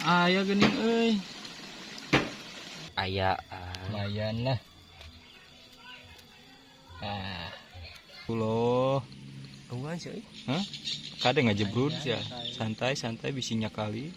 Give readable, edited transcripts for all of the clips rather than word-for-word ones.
Aya geuning euy. Aya Lumayan lah. Pulo. tungguan sih. Hah? Kadang ngajebrud ya. Santai-santai bisinya kali.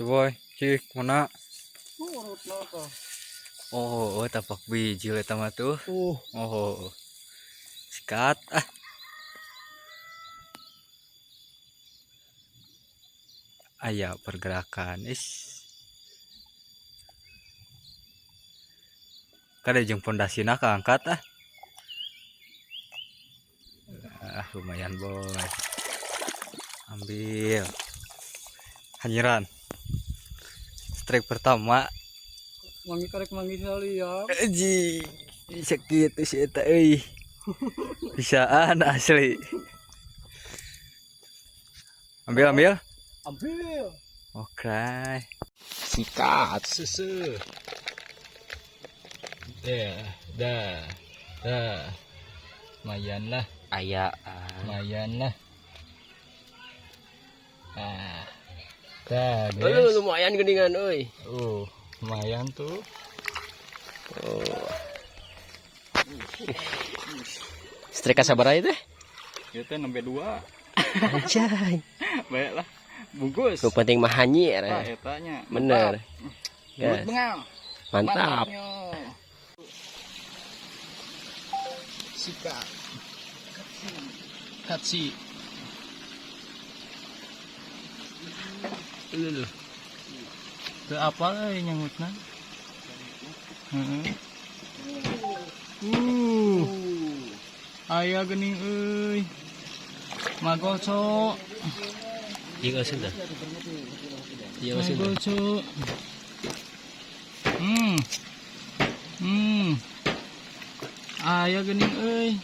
Boy, cik mana? Oh, tapak biji eta mah tuh. Oh. Sikat ah. Aya pergerakan kada jeung pondasina kaangkat ah. Lumayan boy. Ambil. Hanyiran. Strike pertama. Mangi karek mangi saliam. Ji, sakit si eta euy. Bisaan asli. Ambil. Oke. Sikat sese. Dah. Lumayan lah. Aya. Lumayan lah. Dah, guys. Lumayan geningan euy. Lumayan tuh. Strike sabar aja teh. Ieu teh nembe 2. Anjay. Baiklah. Bungkus. Nu penting mah hanyir. Etanya. Bener. Yes. Mantap. Sikat. Katsi. Teu apal euy nyangutna. Heeh. Aya geuning euy. Magoco. Ieu geus dah. Ieu geus dah. Magoco. Aya geuning euy.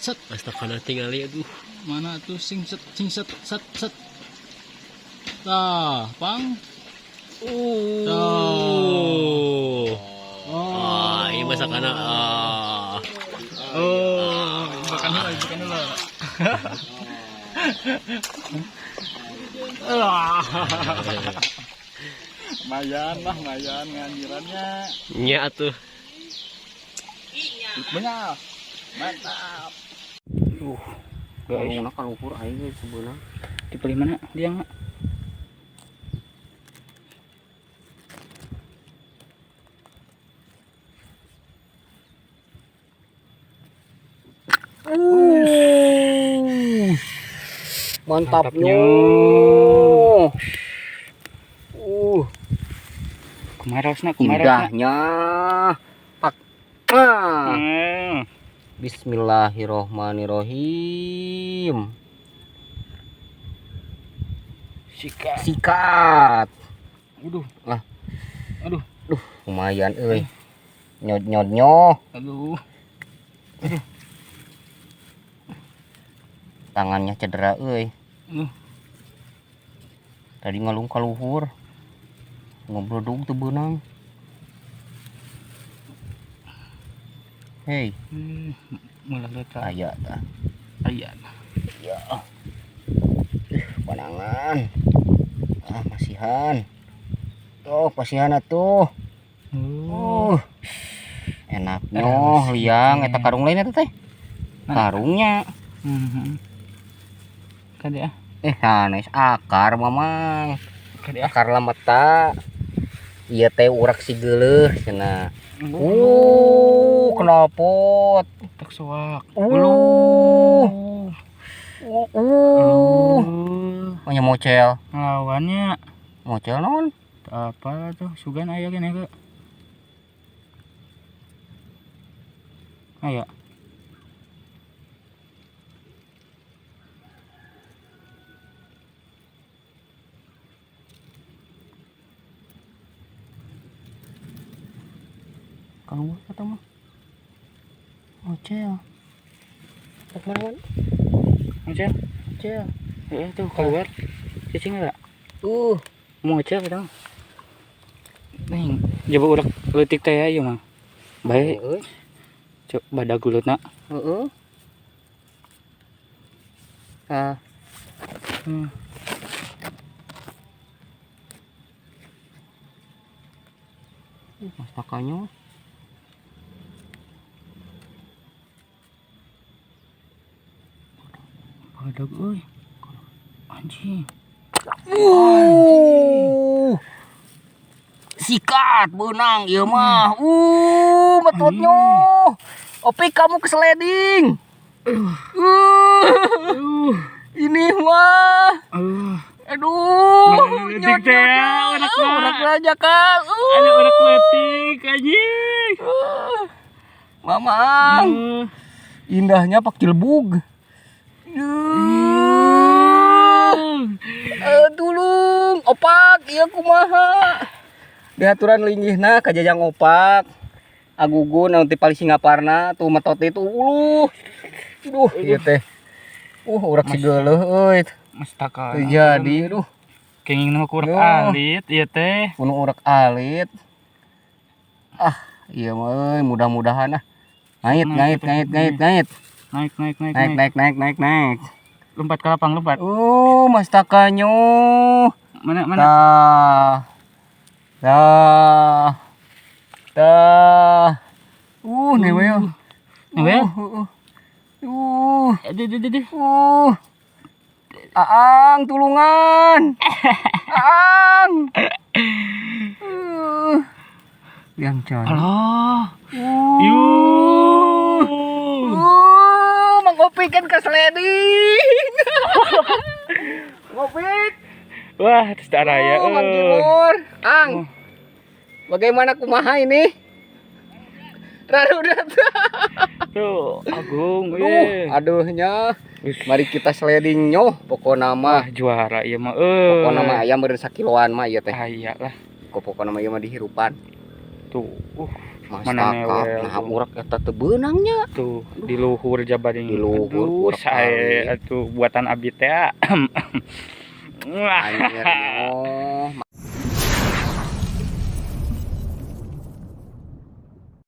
Set. Astagfirullah tingali aduh. Mana tuh sing set. Tah, pang. Ini masakana. Bukan dulu. Mayan nganjirannya. Nya atuh. Benar. Mantap. Guys, kan ukur aing sebenarnya. Dipilih mana dia enggak? Mantapnya. Kumarosna. Indahnya. Pak. Bismillahirrohmanirrohim. Sikat. Aduh, lumayan euy. Nyod. Aduh. Tangannya cedera euy. Tadi ngalung ka luhur. Ngobrol teu beunang. Hei. Mulai letak. Aya tah. Aya. Ya. Panangan. Masihan. Tuh pasihanna tuh. Enaknya liang eta karung lain eta teh. Karungnya. Kade ah. Hanes akar mamang. Kade ah. Akar lamata. Ieu teh urak si geuleuh cenah. Knalpot. Tak soak. Nya mocel. Lawannya Mocel non. apa tuh? Sugan aya gini ke. Aya. Kalau kata mah mocel. Kemana? Mocel. Mocel. Tuh keluar. Cacing enggak? Mocel kita. Nih, coba urak leutik teh aya mah. Bae. Cok badag gulutna. Heeh. Mas takanya. Badag euy. Anjing. Sikat benang ieu mah. Metutnya. Opi kamu ke sliding. Ini mah. Aduh. Leutik teh Urak aja kan. Ada urak leutik anjing. Mamang. Indahnya Pak Cilbug. Tulung opak ieu kumaha. Diaturan linggihna ka jajang opak. Agugun anu ti paling Singaparna tuh metot itu Duh, ieu teh. Urak si geuleuh euy. Mastaka. Jadi duh. Kenging mah urak alit ieu teh. Kuno urak alit. Iya mah mudah-mudahan Ngait. Naik. Lompat ke lapang, lompat. Mas takanyo. Mana? Dah. Newel. Aang, tulungan. Aang. Yang coy. Alah. Mang Opik kan ke sliding. Opik. Wah, terus tak raya. Mang Timur. Ang. Bagaimana kumaha ini? Rarudat. Tuh, Agung. Aduhnya. Mari kita sliding nyoh. Pokoknya mah juara ieu mah. Pokoknya mah aya meureun sakiloan mah ieu teh. Aya lah. Pokoknya mah ieu mah dihirupan. Tuh. Mana newel. Nah, urak eta teu beunangnya. Tuh, di luhur jabaring. Di luhur. Sae atuh buatan abdi teh. Anjir nyoh.